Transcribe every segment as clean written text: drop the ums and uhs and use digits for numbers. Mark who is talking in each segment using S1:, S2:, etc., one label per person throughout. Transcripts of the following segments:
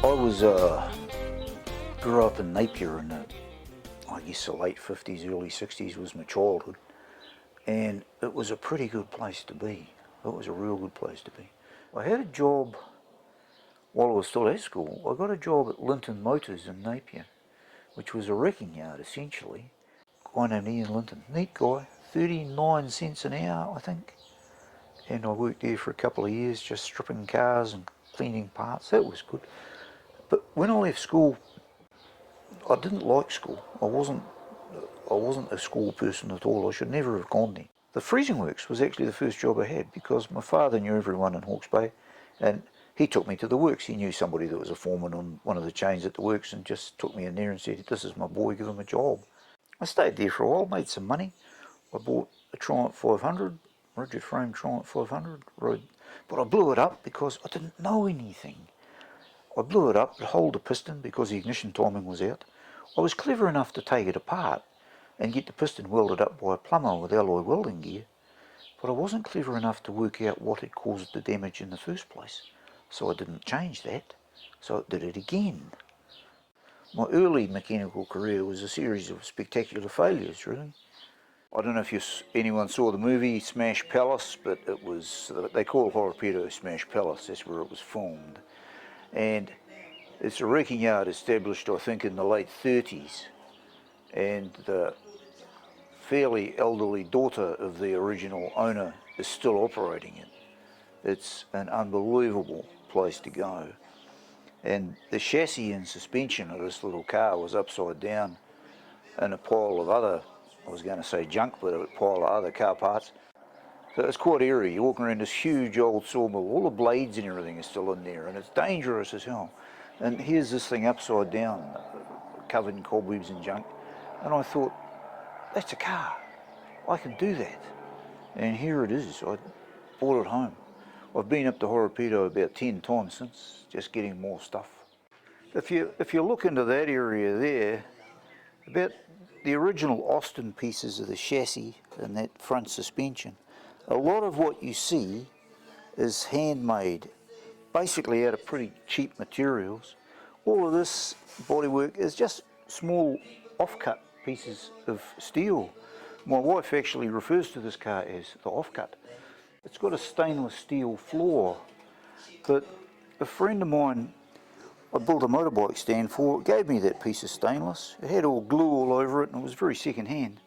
S1: I grew up in Napier in I guess the late 50s, early 60s was my childhood, and it was a pretty good place to be. It was a real good place to be. I had a job while I was still at school. I got a job at Linton Motors in Napier, which was a wrecking yard essentially. A guy named Ian Linton, neat guy, 39 cents an hour I think. And I worked there for a couple of years just stripping cars and cleaning parts. That was good. But when I left school, I didn't like school. I wasn't a school person at all. I should never have gone there. The freezing works was actually the first job I had because my father knew everyone in Hawke's Bay, and he took me to the works. He knew somebody that was a foreman on one of the chains at the works and just took me in there and said, "This is my boy, give him a job." I stayed there for a while, made some money. I bought a Triumph 500, rigid frame Triumph 500, but I blew it up because I didn't know anything. I blew it up to hold the piston because the ignition timing was out. I was clever enough to take it apart and get the piston welded up by a plumber with alloy welding gear, but I wasn't clever enough to work out what had caused the damage in the first place. So I didn't change that, so I did it again. My early mechanical career was a series of spectacular failures, really. I don't know if anyone saw the movie Smash Palace, but it was, they call Horopito Smash Palace, that's where it was filmed. And it's a wrecking yard established, I think, in the late 30s. And the fairly elderly daughter of the original owner is still operating it. It's an unbelievable place to go. And the chassis and suspension of this little car was upside down in a pile of other, I was going to say junk, but a pile of other car parts. So it's quite eerie. You're walking around this huge old sawmill, all the blades and everything is still in there, and it's dangerous as hell. And here's this thing upside down, covered in cobwebs and junk. And I thought, that's a car. I can do that. And here it is. I brought it home. I've been up to Horopito about 10 times since, just getting more stuff. If you look into that area there, about the original Austin pieces of the chassis and that front suspension, a lot of what you see is handmade, basically out of pretty cheap materials. All of this bodywork is just small offcut pieces of steel. My wife actually refers to this car as the offcut. It's got a stainless steel floor, but a friend of mine I built a motorbike stand for, gave me that piece of stainless. It had all glue all over it and it was very second hand.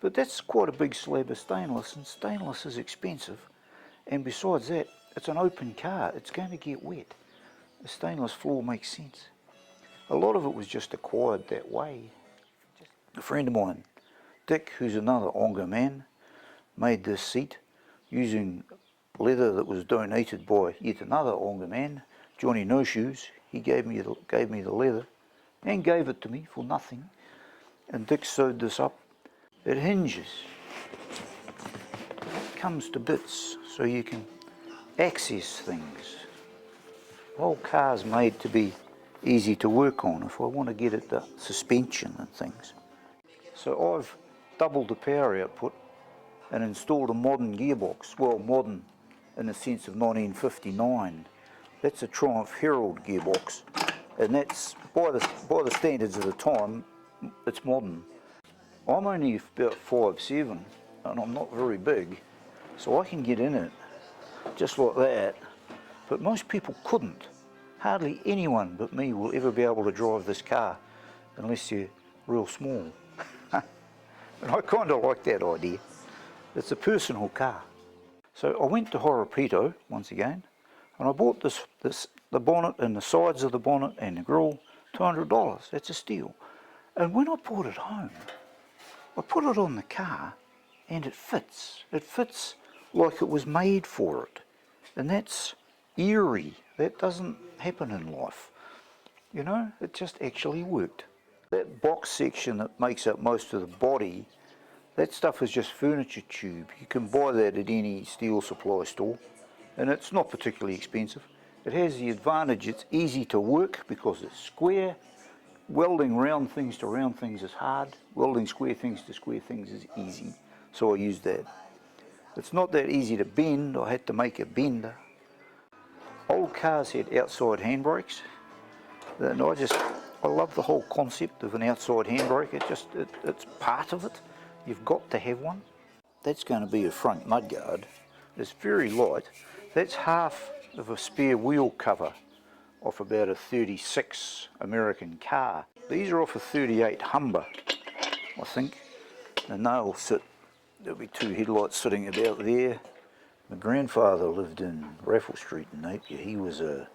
S1: But that's quite a big slab of stainless, and stainless is expensive. And besides that, it's an open car, it's going to get wet. The stainless floor makes sense. A lot of it was just acquired that way. A friend of mine, Dick, who's another Onga man, made this seat using leather that was donated by yet another Onga man, Johnny No Shoes. He gave me the leather and gave it to me for nothing. And Dick sewed this up. It hinges. It comes to bits so you can access things. The whole car's made to be easy to work on if I want to get at the suspension and things. So I've doubled the power output and installed a modern gearbox. Well, modern in the sense of 1959. That's a Triumph Herald gearbox, and that's, by the standards of the time, it's modern. I'm only about 5'7", and I'm not very big, so I can get in it just like that, but most people couldn't. Hardly anyone but me will ever be able to drive this car unless you're real small. And I kind of like that idea. It's a personal car. So I went to Horopito once again, and I bought the bonnet and the sides of the bonnet and the grille, $200. That's a steal. And when I brought it home, I put it on the car, and it fits. It fits like it was made for it. And that's eerie. That doesn't happen in life. You know, it just actually worked. That box section that makes up most of the body, that stuff is just furniture tube. You can buy that at any steel supply store, and it's not particularly expensive. It has the advantage it's easy to work because it's square. Welding round things to round things is hard. Welding square things to square things is easy, so I used that. It's not that easy to bend. I had to make a bender. Old cars had outside handbrakes, And I love the whole concept of an outside handbrake. It's part of it. You've got to have one. That's going to be a front mudguard. It's very light. That's half of a spare wheel cover off about a 36 American car. These are off a 38 Humber, I think. And they'll sit, there'll be two headlights sitting about there. My grandfather lived in Raffle Street in Napier. He was a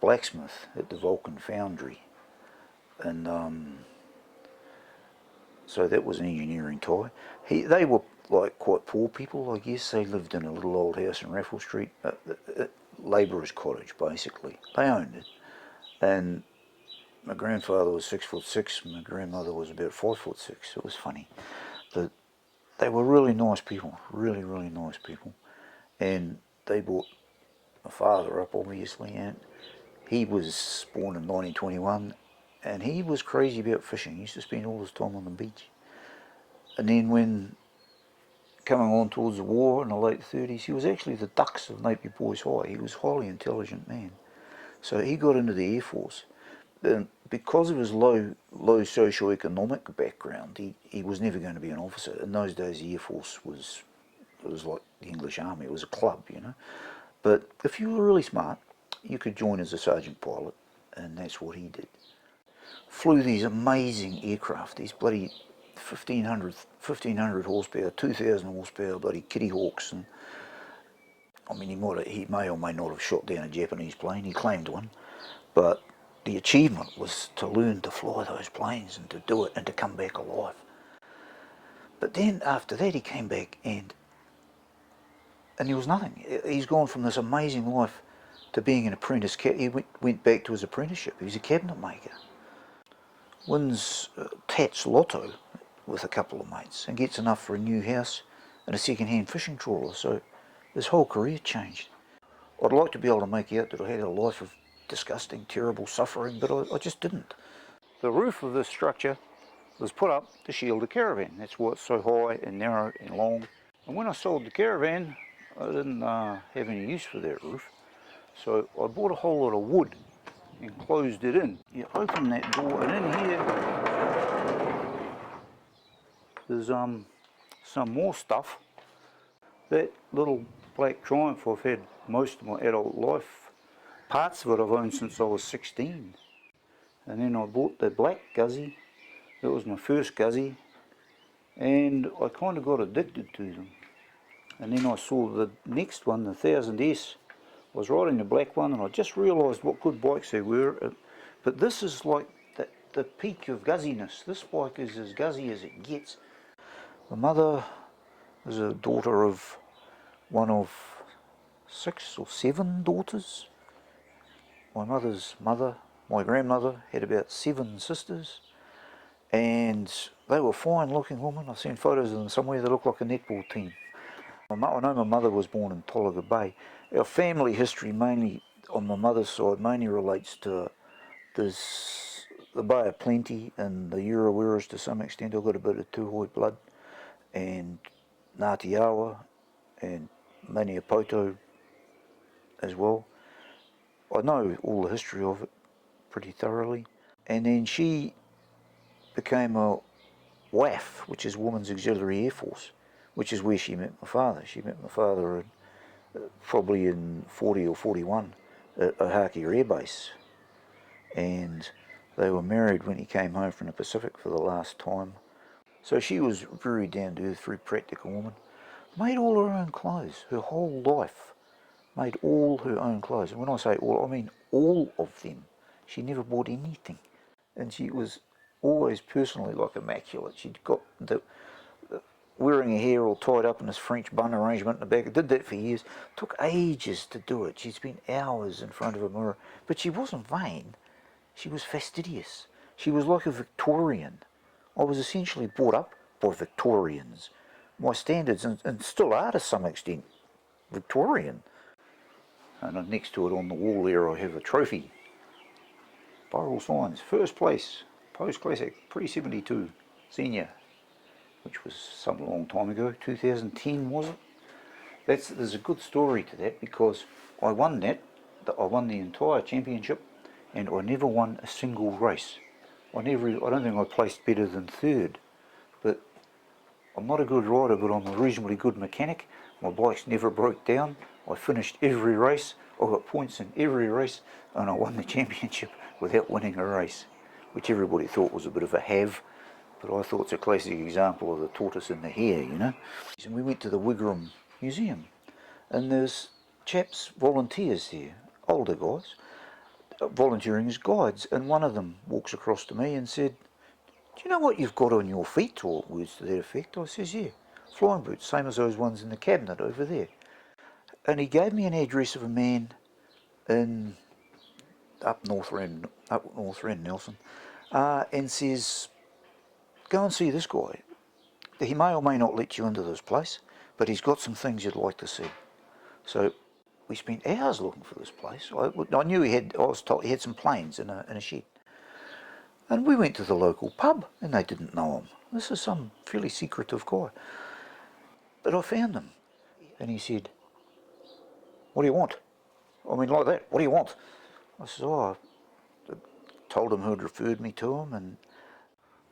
S1: blacksmith at the Vulcan Foundry. And so that was an engineering tie. They were like quite poor people, I guess. They lived in a little old house in Raffle Street, labourer's cottage basically. They owned it. And my grandfather was 6'6", my grandmother was about 5'6". It was funny. But they were really nice people, really, really nice people. And they brought my father up, obviously, and he was born in 1921, and he was crazy about fishing. He used to spend all his time on the beach. And then when coming on towards the war in the late 30s, he was actually the Dux of Napier Boys High. He was a highly intelligent man. So he got into the Air Force. And because of his low socio-economic background, he was never going to be an officer. In those days, the Air Force was like the English Army. It was a club, you know. But if you were really smart, you could join as a sergeant pilot, and that's what he did. Flew these amazing aircraft, these bloody 1500 horsepower, 2000 horsepower bloody Kitty Hawks, and I mean he may or may not have shot down a Japanese plane. He claimed one, but the achievement was to learn to fly those planes and to do it and to come back alive. But then after that he came back and he was nothing. He's gone from this amazing life to being an apprentice. He went back to his apprenticeship. He was a cabinet maker. Wins Tats Lotto with a couple of mates and gets enough for a new house and a second-hand fishing trawler. So his whole career changed. I'd like to be able to make out that I had a life of disgusting, terrible suffering, but I just didn't. The roof of this structure was put up to shield the caravan. That's why it's so high and narrow and long. And when I sold the caravan, I didn't have any use for that roof. So I bought a whole lot of wood and closed it in. You open that door and in here there's some more stuff. That little black Triumph I've had most of my adult life. Parts of it I've owned since I was 16. And then I bought the black Guzzy. That was my first Guzzy. And I kind of got addicted to them. And then I saw the next one, the 1000S. I was riding the black one and I just realised what good bikes they were. But this is like the peak of guzziness. This bike is as guzzy as it gets. My mother is a daughter of one of 6 or 7 daughters. My mother's mother, my grandmother, had about 7 sisters. And they were fine looking women. I've seen photos of them somewhere. They look like a netball team. I know my mother was born in Tolaga Bay. Our family history mainly, on my mother's side, mainly relates to the Bay of Plenty and the Uraweras to some extent. I've got a bit of Tuhoi blood, and Ngāti and Maniapoto as well. I know all the history of it pretty thoroughly. And then she became a WAF, which is Women's Auxiliary Air Force, which is where she met my father. She met my father probably in 40 or 41 at Ohakea Air Base. And they were married when he came home from the Pacific for the last time. So she was very down to earth, very practical woman. Made all her own clothes, her whole life. Made all her own clothes. And when I say all, I mean all of them. She never bought anything. And she was always personally like immaculate. She'd got wearing her hair all tied up in this French bun arrangement in the back. Did that for years. Took ages to do it. She'd spent hours in front of a mirror. But she wasn't vain. She was fastidious. She was like a Victorian. I was essentially brought up by Victorians. My standards, and still are to some extent, Victorian. And next to it on the wall there I have a trophy. Viral Signs, first place, post-classic, pre-72, senior, which was some long time ago, 2010 was it? There's a good story to that because I won that, I won the entire championship, and I never won a single race. I don't think I placed better than third, but I'm not a good rider, but I'm a reasonably good mechanic. My bikes never broke down. I finished every race. I got points in every race, and I won the championship without winning a race, which everybody thought was a bit of a have, but I thought it's a classic example of the tortoise and the hare, you know. And we went to the Wigram Museum, and there's chaps, volunteers there, older guys, volunteering as guides, and one of them walks across to me and said, "Do you know what you've got on your feet?" or words to that effect. I says, "Yeah, flying boots, same as those ones in the cabinet over there." And he gave me an address of a man in up North End, Nelson, and says, "Go and see this guy. He may or may not let you into this place, but he's got some things you'd like to see." So we spent hours looking for this place. I knew I was told he had some planes in a shed. And we went to the local pub, and they didn't know him. This is some fairly secretive guy. But I found him, and he said, "What do you want?" I mean, like that, "What do you want?" I said, "Oh," I told him who'd referred me to him, and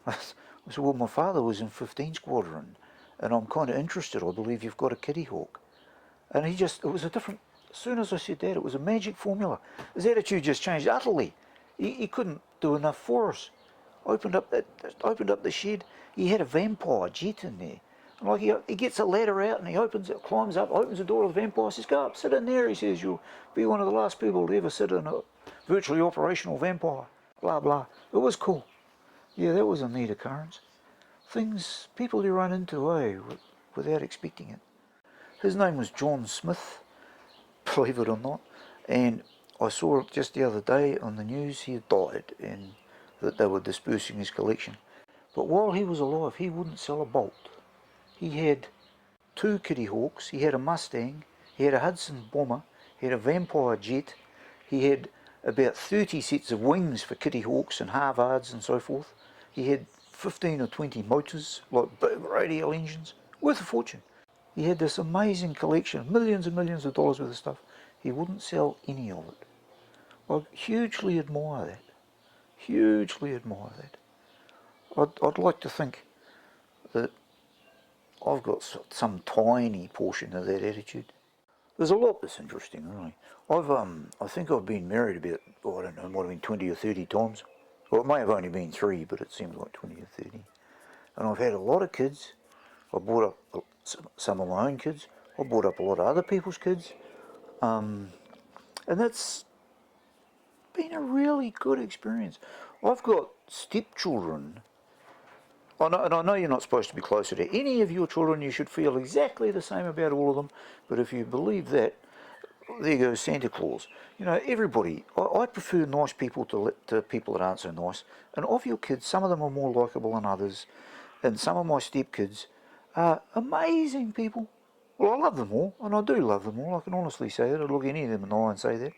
S1: I said, "Well, my father was in 15 Squadron, and I'm kind of interested. I believe you've got a Kitty Hawk." And it was a different, as soon as I said that, it was a magic formula. His attitude just changed utterly. He couldn't do enough for us. Opened up the shed. He had a vampire jet in there. And like he gets a ladder out and he climbs up, opens the door of the vampire, says, "Go up, sit in there." He says, "You'll be one of the last people to ever sit in a virtually operational vampire." Blah, blah. It was cool. Yeah, that was a neat occurrence. People you run into, without expecting it. His name was John Smith, believe it or not, and I saw it just the other day on the news. He had died, and that they were dispersing his collection. But while he was alive, he wouldn't sell a bolt. He had 2 Kitty Hawks, he had a Mustang, he had a Hudson Bomber, he had a Vampire Jet, he had about 30 sets of wings for Kitty Hawks and Harvards and so forth. He had 15 or 20 motors, like big radial engines, worth a fortune. He had this amazing collection, millions and millions of dollars worth of stuff. He wouldn't sell any of it. I hugely admire that. Hugely admire that. I'd like to think that I've got some tiny portion of that attitude. There's a lot that's interesting, really. I think I've been married about, I don't know, it might have been 20 or 30 times. Well, it may have only been 3, but it seems like 20 or 30. And I've had a lot of kids. I brought up some of my own kids. I brought up a lot of other people's kids. And that's been a really good experience. I've got stepchildren. And I know you're not supposed to be closer to any of your children. You should feel exactly the same about all of them. But if you believe that, there goes Santa Claus. You know, everybody. I prefer nice people to people that aren't so nice. And of your kids, some of them are more likeable than others. And some of my stepkids are amazing people. Well, I love them all, and I do love them all. I can honestly say that. I'd look any of them in the eye and say that.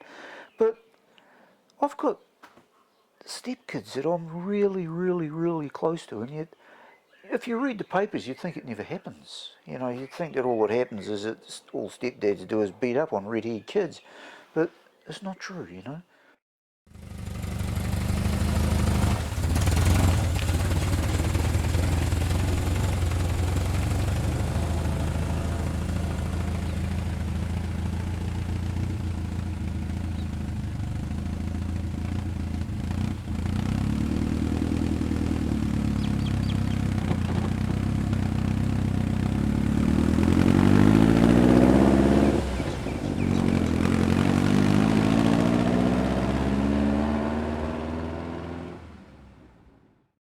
S1: But I've got stepkids that I'm really, really, really close to, and yet, if you read the papers, you'd think it never happens. You know, you'd think that all what happens is that all stepdads do is beat up on red-haired kids. But it's not true, you know.